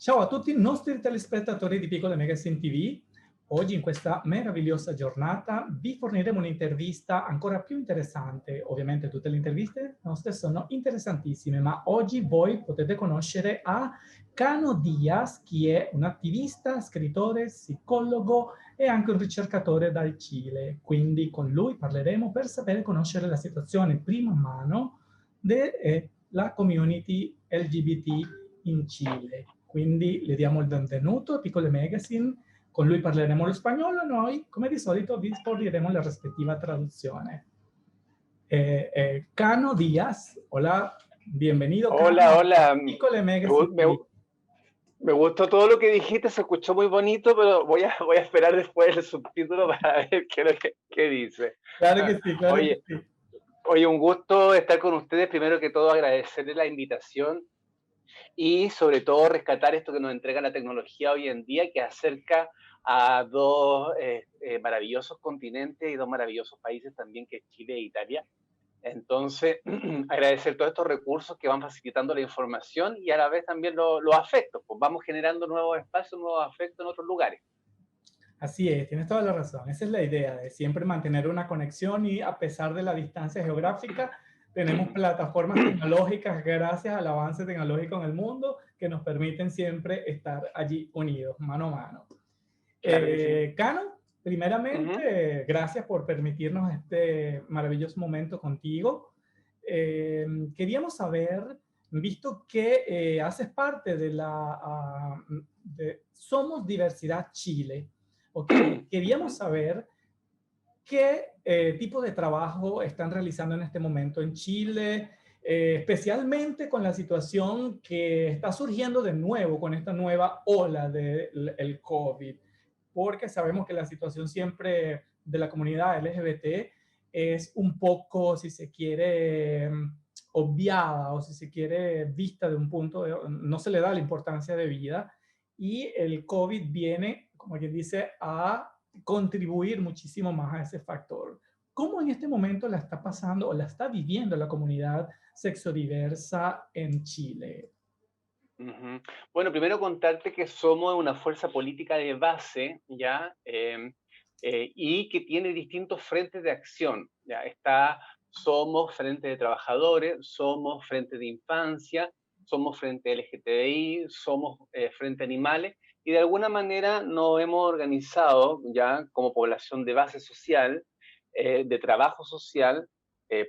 Ciao a tutti i nostri telespettatori di Piccole Magazine TV. Oggi in questa meravigliosa giornata vi forniremo un'intervista ancora più interessante. Ovviamente tutte le interviste nostre sono interessantissime, ma oggi voi potete conoscere a Cano Diaz, che è un attivista, scrittore, psicologo e anche un ricercatore dal Cile. Quindi con lui parleremo per sapere e conoscere la situazione prima mano della community LGBT in Cile. Quindi le diamo il benvenuto a Piccole Magazine, con lui parleremo lo spagnolo e noi, come di solito, vi forniremo la rispettiva traduzione. Cano Díaz, hola, bienvenido Hola, Cano a hola. Piccole Me, Magazine TV. me gustó todo lo que dijiste, se escuchó muy bonito, pero voy a esperar después el subtítulo para ver qué es lo que dice. Claro que sí, claro que Oye, sí. oye, un gusto estar con ustedes. Primero que todo, agradecerles la invitación y sobre todo rescatar esto que nos entrega la tecnología hoy en día, que acerca a dos maravillosos continentes y dos maravillosos países también, que es Chile e Italia. Entonces, agradecer todos estos recursos que van facilitando la información y a la vez también los afectos, pues vamos generando nuevos espacios, nuevos afectos en otros lugares. Así es, tienes toda la razón. Esa es la idea, de siempre mantener una conexión y a pesar de la distancia geográfica, tenemos plataformas tecnológicas gracias al avance tecnológico en el mundo que nos permiten siempre estar allí unidos, mano a mano. Claro que sí. Cano, Ujú. primeramente, gracias por permitirnos este maravilloso momento contigo. Queríamos saber, visto que haces parte de de Somos Diversidad Chile, ¿ok? Queríamos Ujú. saber qué tipo de trabajo están realizando en este momento en Chile, especialmente con la situación que está surgiendo de nuevo con esta nueva ola del COVID, porque sabemos que la situación siempre de la comunidad LGBT es un poco, si se quiere, obviada o si se quiere vista de un punto, no se le da la importancia de vida y el COVID viene, como quien dice, a contribuir muchísimo más a ese factor. ¿Cómo en este momento la está pasando o la está viviendo la comunidad sexodiversa en Chile? Ujú. Bueno, primero contarte que somos una fuerza política de base, ¿ya? Y que tiene distintos frentes de acción, ¿ya? Somos Frente de Trabajadores, somos Frente de Infancia, somos Frente LGTBI, somos Frente Animales, y de alguna manera nos hemos organizado ya como población de base social, de trabajo social,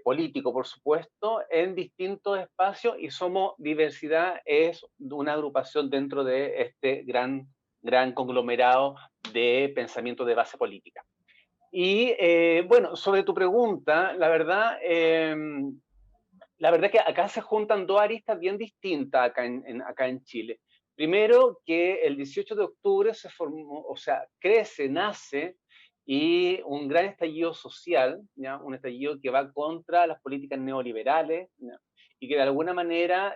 político, por supuesto, en distintos espacios y somos diversidad, es una agrupación dentro de este gran conglomerado de pensamiento de base política. Y bueno, sobre tu pregunta, la verdad que acá se juntan dos aristas bien distintas acá en Chile. Primero, que el 18 de octubre se formó, o sea, crece, nace, y un gran estallido social, ¿ya? Un estallido que va contra las políticas neoliberales, ¿ya? Y que de alguna manera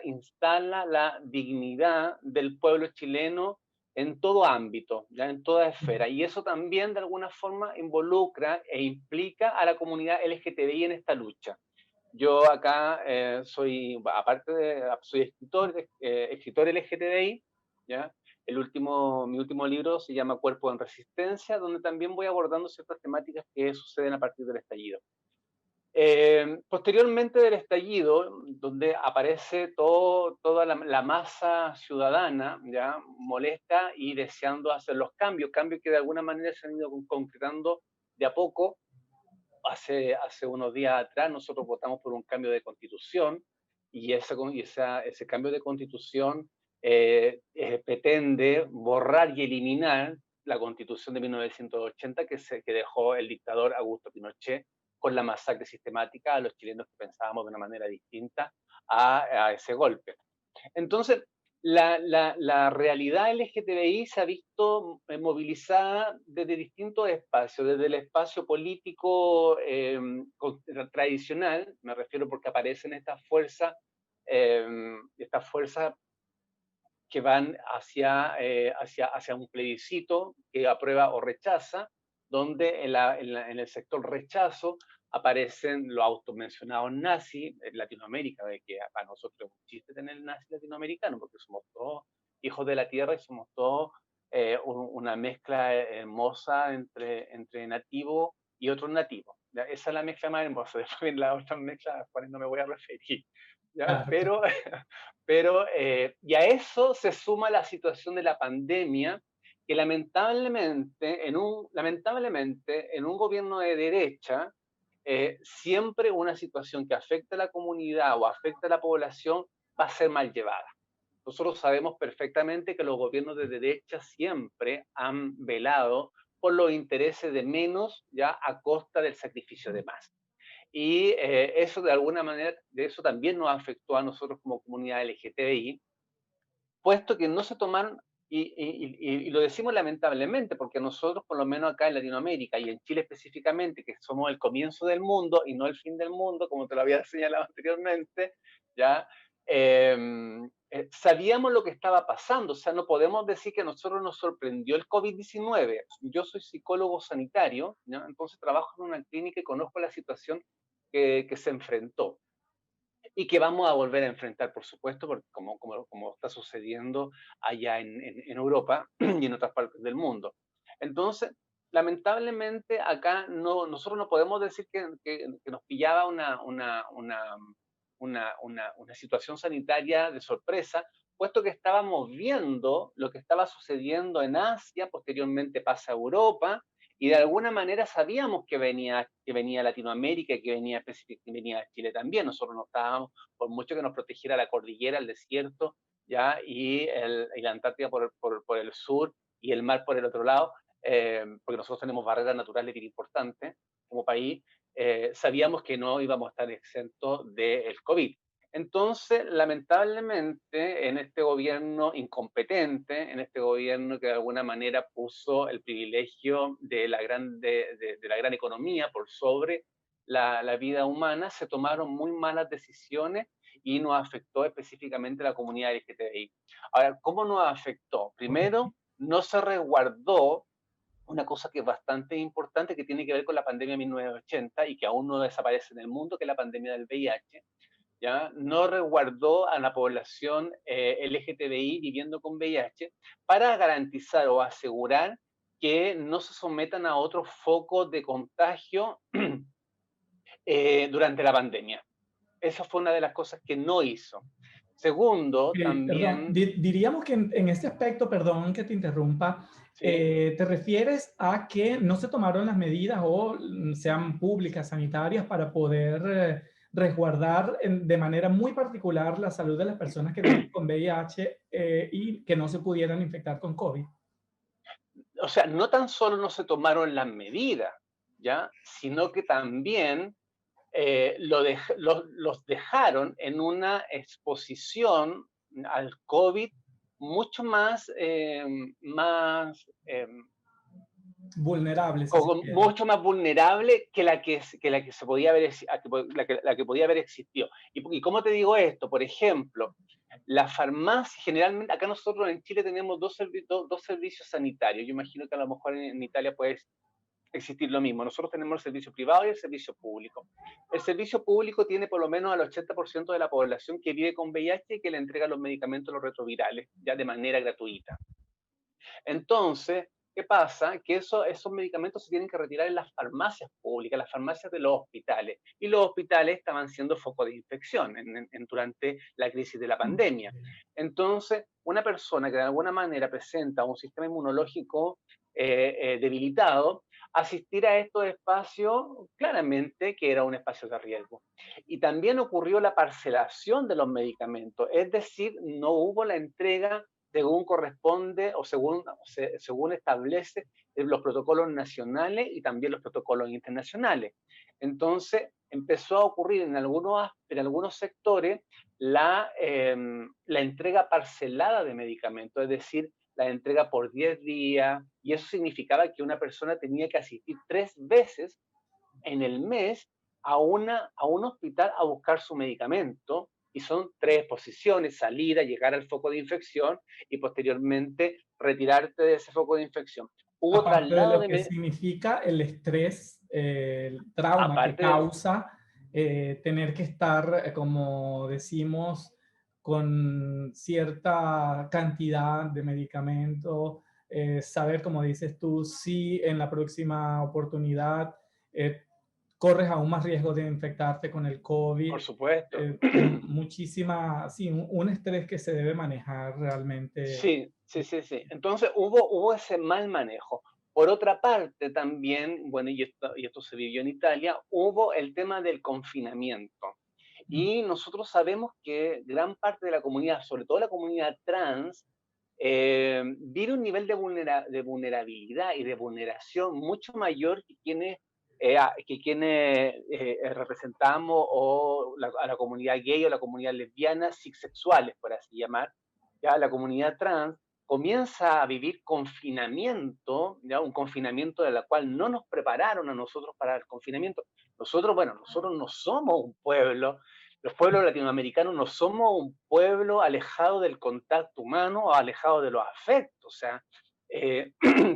instala la dignidad del pueblo chileno en todo ámbito, ¿ya? En toda esfera. Y eso también de alguna forma involucra e implica a la comunidad LGTBI en esta lucha. Yo acá soy, aparte de, soy escritor LGTBI, ¿ya? Mi último libro se llama Cuerpo en Resistencia, donde también voy abordando ciertas temáticas que suceden a partir del estallido. Posteriormente del estallido, donde aparece toda la masa ciudadana, ¿ya? Molesta y deseando hacer los cambios que de alguna manera se han ido concretando de a poco. Hace unos días atrás nosotros votamos por un cambio de constitución y ese cambio de constitución pretende borrar y eliminar la constitución de 1980 que dejó el dictador Augusto Pinochet con la masacre sistemática a los chilenos que pensábamos de una manera distinta a ese golpe. Entonces, la realidad LGTBI se ha visto movilizada desde distintos espacios, desde el espacio político tradicional, me refiero porque aparecen eh, estas fuerzas que van hacia un plebiscito que aprueba o rechaza, donde en el sector rechazo aparecen los automencionados nazis en Latinoamérica, de que para nosotros es un chiste tener nazi latinoamericano, porque somos todos hijos de la tierra y somos todos una mezcla hermosa entre nativo y otros nativos. ¿Ya? Esa es la mezcla más hermosa. Después vienen las otras mezclas a las cuales no me voy a referir. ¿Ya? Claro, claro. Y a eso se suma la situación de la pandemia, que lamentablemente en un gobierno de derecha, siempre una situación que afecta a la comunidad o afecta a la población va a ser mal llevada. Nosotros sabemos perfectamente que los gobiernos de derecha siempre han velado por los intereses de menos, ya a costa del sacrificio de más. Y eso de alguna manera, de eso también nos afectó a nosotros como comunidad LGTBI, puesto que no se tomaron, y lo decimos lamentablemente, porque nosotros, por lo menos acá en Latinoamérica y en Chile específicamente, que somos el comienzo del mundo y no el fin del mundo, como te lo había señalado anteriormente, ¿ya? Sabíamos lo que estaba pasando, o sea, no podemos decir que a nosotros nos sorprendió el COVID-19. Yo soy psicólogo sanitario, ¿ya? Entonces trabajo en una clínica y conozco la situación que se enfrentó y que vamos a volver a enfrentar, por supuesto, porque como está sucediendo allá en Europa y en otras partes del mundo. Entonces, lamentablemente, acá nosotros no podemos decir que nos pillaba una situación sanitaria de sorpresa, puesto que estábamos viendo lo que estaba sucediendo en Asia, posteriormente pasa a Europa, y de alguna manera sabíamos que venía Latinoamérica y que venía Chile también. Nosotros no estábamos, por mucho que nos protegiera la cordillera, el desierto, ¿ya? Y la Antártida por el sur y el mar por el otro lado, porque nosotros tenemos barreras naturales bien importantes como país, sabíamos que no íbamos a estar exentos del COVID. Entonces, lamentablemente, en este gobierno incompetente, en este gobierno que de alguna manera puso el privilegio de la gran economía por sobre la vida humana, se tomaron muy malas decisiones y nos afectó específicamente a la comunidad LGTBI. Ahora, ¿cómo nos afectó? Ok. Primero, no se resguardó una cosa que es bastante importante, que tiene que ver con la pandemia de 1980 y que aún no desaparece en el mundo, que es la pandemia del VIH. ¿Ya? No resguardó a la población LGTBI viviendo con VIH para garantizar o asegurar que no se sometan a otros focos de contagio durante la pandemia. Esa fue una de las cosas que no hizo. Segundo, Perdón, también, diríamos que en este aspecto, perdón que te interrumpa, sí, te refieres a que no se tomaron las medidas o sean públicas, sanitarias, para poder resguardar de manera muy particular la salud de las personas que viven con VIH y que no se pudieran infectar con COVID. o sea, no tan solo no se tomaron las medidas, ¿ya? Sino que también los dejaron en una exposición al COVID mucho Vulnerables, si se quiere. mucho más vulnerable que la que se podía haber, la que podía haber existido. ¿Y cómo te digo esto? Por ejemplo, la farmacia, generalmente, acá nosotros en Chile tenemos dos servicios sanitarios. Yo imagino que a lo mejor en Italia puede existir lo mismo. Nosotros tenemos el servicio privado y el servicio público. El servicio público tiene por lo menos al 80% de la población que vive con VIH y que le entrega los medicamentos, los retrovirales, ya de manera gratuita. Entonces, ¿qué pasa? Que esos medicamentos se tienen que retirar en las farmacias públicas, las farmacias de los hospitales. Y los hospitales estaban siendo foco de infección durante la crisis de la pandemia. Entonces, una persona que de alguna manera presenta un sistema inmunológico debilitado, asistir a estos espacios, claramente que era un espacio de riesgo. Y también ocurrió la parcelación de los medicamentos, es decir, no hubo la entrega según corresponde o según establece los protocolos nacionales y también los protocolos internacionales. Entonces, empezó a ocurrir en algunos sectores la entrega parcelada de medicamentos, es decir, la entrega por 10 días, y eso significaba que una persona tenía que asistir 3 veces en el mes a un hospital a buscar su medicamento, y son 3 exposiciones: salir, a llegar al foco de infección y posteriormente retirarte de ese foco de infección. Hubo Aparte de traslado lo de que significa el estrés el trauma que Aparte del, causa tener que estar, como decimos, con cierta cantidad de medicamento, saber, como dices tú, si en la próxima oportunidad eh, corres aún más riesgo de infectarte con el por COVID. supuesto. Muchísima, sí, un estrés que se debe manejar realmente. Sí, sí, sí, sí. Entonces hubo ese mal manejo. Por otra parte, también, bueno, y esto se vivió en Italia, hubo el tema del confinamiento. Y nosotros sabemos que gran parte de la comunidad, sobre todo la comunidad trans, vive un nivel de vulnerabilidad y de vulneración mucho mayor que quienes representamos a la comunidad gay o la comunidad lesbiana, cisexuales, por así llamar. Ya la comunidad trans comienza a vivir confinamiento, ¿ya? Un confinamiento de la cual no nos prepararon a nosotros para el confinamiento. Nosotros, bueno, nosotros no somos un pueblo, los pueblos latinoamericanos no somos un pueblo alejado del contacto humano o alejado de los afectos. O sea, eh,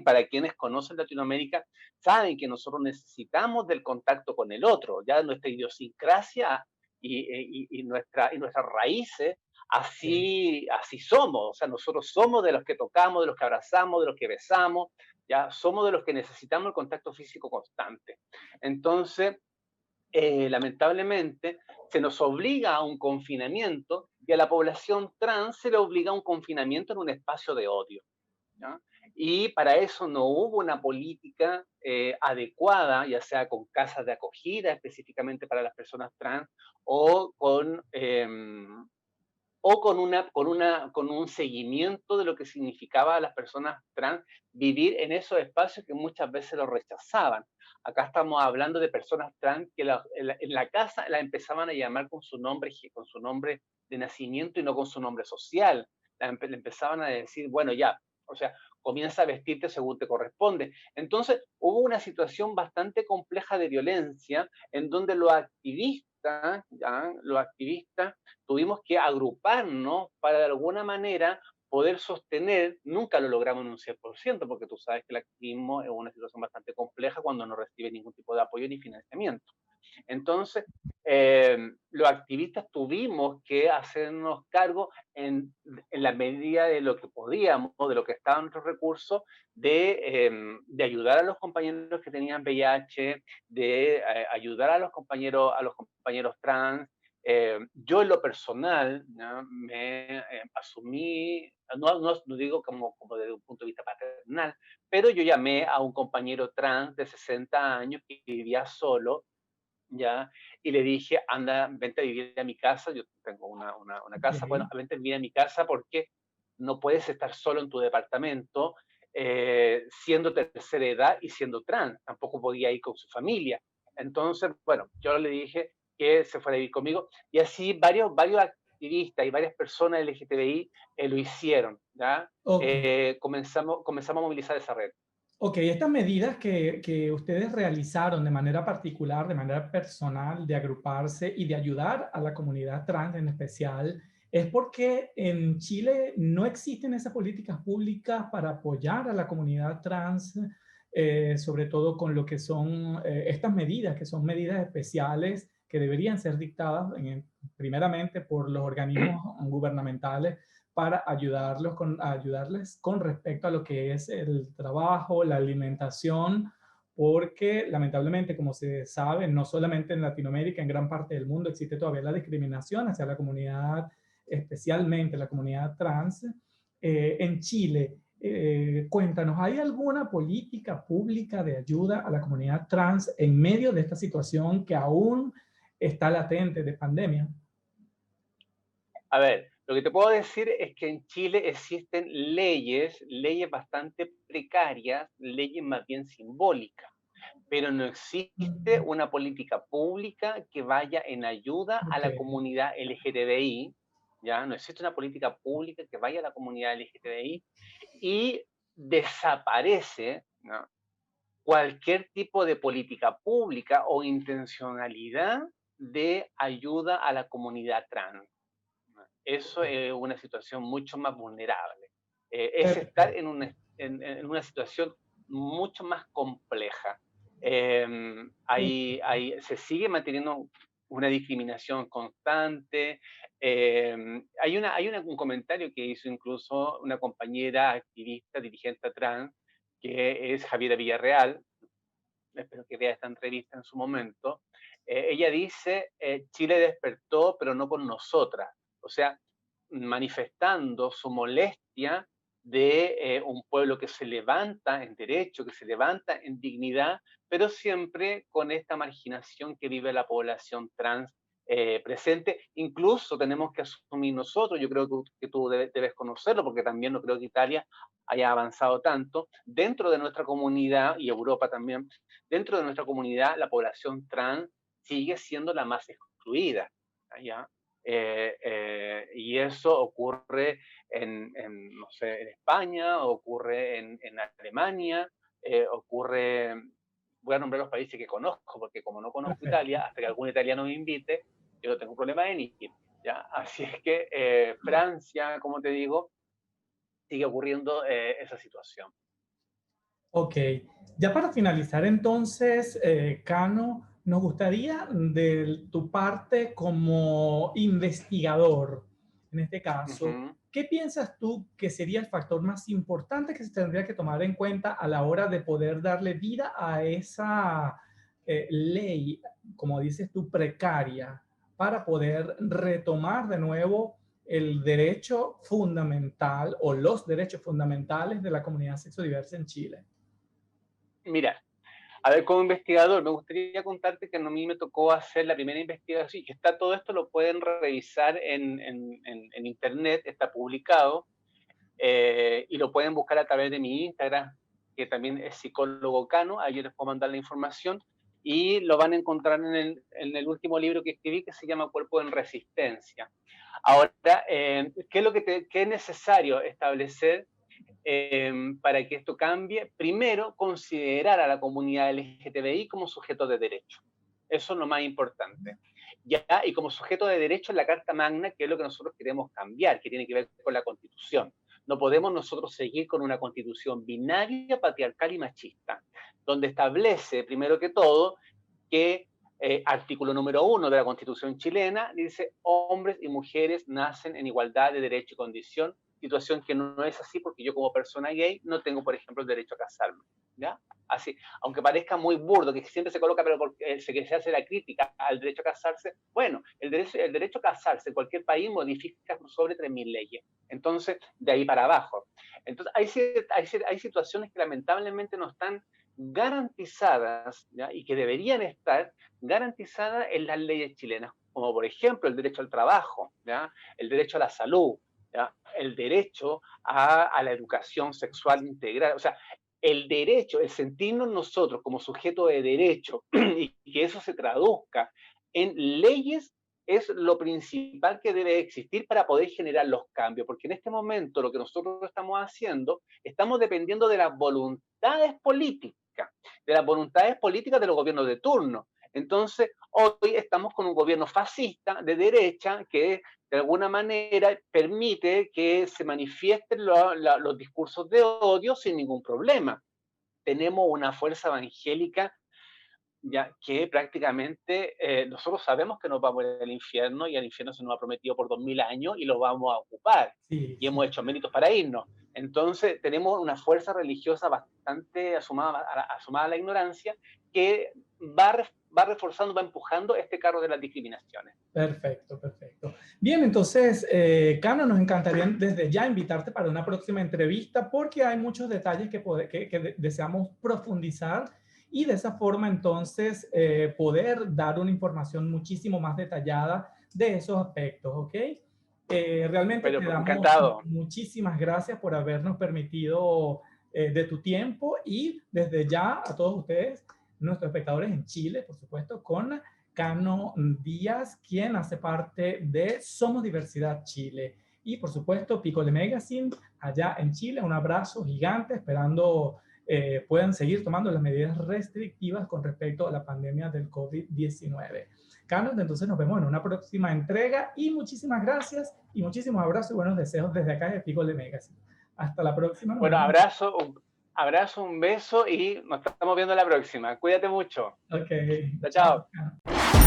para quienes conocen Latinoamérica, saben que nosotros necesitamos del contacto con el otro, ya nuestra idiosincrasia y nuestras raíces, así somos. O sea, nosotros somos de los que tocamos, de los que abrazamos, de los que besamos, ya somos de los que necesitamos el contacto físico constante. Entonces, lamentablemente, se nos obliga a un confinamiento y a la población trans se le obliga a un confinamiento en un espacio de odio. ¿Ya? Y para eso no hubo una política adecuada, ya sea con casas de acogida específicamente para las personas trans o con un seguimiento de lo que significaba a las personas trans vivir en esos espacios que muchas veces lo rechazaban. Acá estamos hablando de personas trans que en la casa la empezaban a llamar con su nombre de nacimiento y no con su nombre social. Le empezaban a decir, bueno, ya, o sea, comienza a vestirte según te corresponde. Entonces, hubo una situación bastante compleja de violencia en donde los activistas tuvimos que agruparnos para de alguna manera poder sostener, nunca lo logramos en un 100%, porque tú sabes que el activismo es una situación bastante compleja cuando no recibe ningún tipo de apoyo ni financiamiento. Entonces, los activistas tuvimos que hacernos cargo en la medida de lo que podíamos, de lo que estaban nuestros recursos, de ayudar a los compañeros que tenían VIH, de ayudar a los compañeros trans. Yo en lo personal, ¿no? Me asumí, no digo como desde un punto de vista paternal, pero yo llamé a un compañero trans de 60 años que vivía solo, ¿ya? Y le dije, anda, vente a vivir a mi casa, yo tengo una casa, bueno, Ok. vente a vivir a mi casa porque no puedes estar solo en tu departamento, siendo tercera edad y siendo trans, tampoco podía ir con su familia. Entonces, bueno, yo le dije que se fuera a vivir conmigo y así varios activistas y varias personas LGTBI lo hicieron, ¿ya? Ok. Comenzamos a movilizar esa red. Ok, estas medidas que ustedes realizaron de manera particular, de manera personal, de agruparse y de ayudar a la comunidad trans en especial, es porque en Chile no existen esas políticas públicas para apoyar a la comunidad trans, sobre todo con lo que son estas medidas, que son medidas especiales que deberían ser dictadas primeramente por los organismos gubernamentales para ayudarles con respecto a lo que es el trabajo, la alimentación, porque lamentablemente, como se sabe, no solamente en Latinoamérica, en gran parte del mundo existe todavía la discriminación hacia la comunidad, especialmente la comunidad trans. En Chile, cuéntanos, ¿hay alguna política pública de ayuda a la comunidad trans en medio de esta situación que aún está latente de pandemia? A ver, lo que te puedo decir es que en Chile existen leyes bastante precarias, leyes más bien simbólicas, pero no existe Mm, una política pública que vaya en ayuda a ok. la comunidad LGTBI, ¿ya? No existe una política pública que vaya a la comunidad LGTBI y desaparece, ¿no? Cualquier tipo de política pública o intencionalidad de ayuda a la comunidad trans. Eso es una situación mucho más vulnerable. Es estar Perfecto. en una situación mucho más compleja. Se sigue manteniendo una discriminación constante. Un comentario que hizo incluso una compañera activista, dirigente trans, que es Javiera Villarreal, espero que vea esta entrevista en su momento. Ella dice, Chile despertó, pero no por nosotras. O sea, manifestando su molestia de un pueblo que se levanta en derecho, que se levanta en dignidad, pero siempre con esta marginación que vive la población trans presente. Incluso tenemos que asumir nosotros, yo creo que tú debes conocerlo, porque también no creo que Italia haya avanzado tanto, dentro de nuestra comunidad, y Europa también, dentro de nuestra comunidad la población trans sigue siendo la más excluida. ¿Ya? Y eso ocurre no sé, en España, ocurre en Alemania, ocurre, voy a nombrar los países que conozco, porque como no conozco Perfecto. Italia, hasta que algún italiano me invite, yo no tengo problema en ir. ¿Ya? Así es que Francia, como te digo, sigue ocurriendo esa situación. Ok, ya para finalizar entonces, Cano, nos gustaría de tu parte como investigador, en este Uh caso, -huh. ¿qué piensas tú que sería el factor más importante que se tendría que tomar en cuenta a la hora de poder darle vida a esa ley, como dices tú, precaria, para poder retomar de nuevo el derecho fundamental o los derechos fundamentales de la comunidad sexodiversa en Chile? Mira, a ver, como investigador, me gustaría contarte que a mí me tocó hacer la primera investigación y que está todo esto, lo pueden revisar en internet, está publicado, y lo pueden buscar a través de mi Instagram, que también es psicólogo Cano, ahí yo les puedo mandar la información, y lo van a encontrar en el último libro que escribí, que se llama Cuerpo en Resistencia. Ahora, ¿qué es lo qué es necesario establecer para que esto cambie? Primero, considerar a la comunidad LGTBI como sujeto de derecho. Eso es lo más importante. ¿Ya? Y como sujeto de derecho en la Carta Magna, que es lo que nosotros queremos cambiar, que tiene que ver con la Constitución. No podemos nosotros seguir con una constitución binaria, patriarcal y machista, donde establece, primero que todo, que artículo número 1 de la Constitución chilena dice: hombres y mujeres nacen en igualdad de derecho y condición, situación que no es así porque yo como persona gay no tengo, por ejemplo, el derecho a casarme. ¿Ya? Así, aunque parezca muy burdo, que siempre se coloca, pero porque se hace la crítica al derecho a casarse, bueno, el derecho a casarse en cualquier país modifica sobre 3.000 leyes. Entonces, de ahí para abajo. Entonces, hay situaciones que lamentablemente no están garantizadas, ¿ya? Y que deberían estar garantizadas en las leyes chilenas, como por ejemplo el derecho al trabajo, ¿ya? El derecho a la salud, ¿ya? El derecho a la educación sexual integral. O sea, el derecho, el sentirnos nosotros como sujeto de derecho y que eso se traduzca en leyes es lo principal que debe existir para poder generar los cambios, porque en este momento lo que nosotros estamos haciendo, estamos dependiendo de las voluntades políticas, de los gobiernos de turno. Entonces, hoy estamos con un gobierno fascista de derecha que de alguna manera permite que se manifiesten los discursos de odio sin ningún problema. Tenemos una fuerza evangélica ya que prácticamente nosotros sabemos que nos vamos al infierno y al infierno se nos ha prometido por 2000 años y lo vamos a ocupar Sí, y sí. hemos hecho méritos para irnos. Entonces tenemos una fuerza religiosa bastante asomada a la ignorancia que va reforzando, va empujando este carro de las discriminaciones. Perfecto, perfecto. Bien, entonces, Cano, nos encantaría desde ya invitarte para una próxima entrevista porque hay muchos detalles que deseamos profundizar y de esa forma entonces poder dar una información muchísimo más detallada de esos aspectos, ¿ok? Realmente Pero te damos encantado. muchísimas gracias por habernos permitido de tu tiempo y desde ya a todos ustedes, nuestros espectadores en Chile, por supuesto, con Cano Díaz, quien hace parte de Somos Diversidad Chile. Y por supuesto, Picole Magazine, allá en Chile. Un abrazo gigante, esperando puedan seguir tomando las medidas restrictivas con respecto a la pandemia del COVID-19. Cano, entonces nos vemos en una próxima entrega y muchísimas gracias y muchísimos abrazos y buenos deseos desde acá de Picole Magazine. Hasta la próxima, nos Bueno, vemos. Abrazo, un beso y nos estamos viendo la próxima. Cuídate mucho. Ok, Chao, chao. chao. Chao.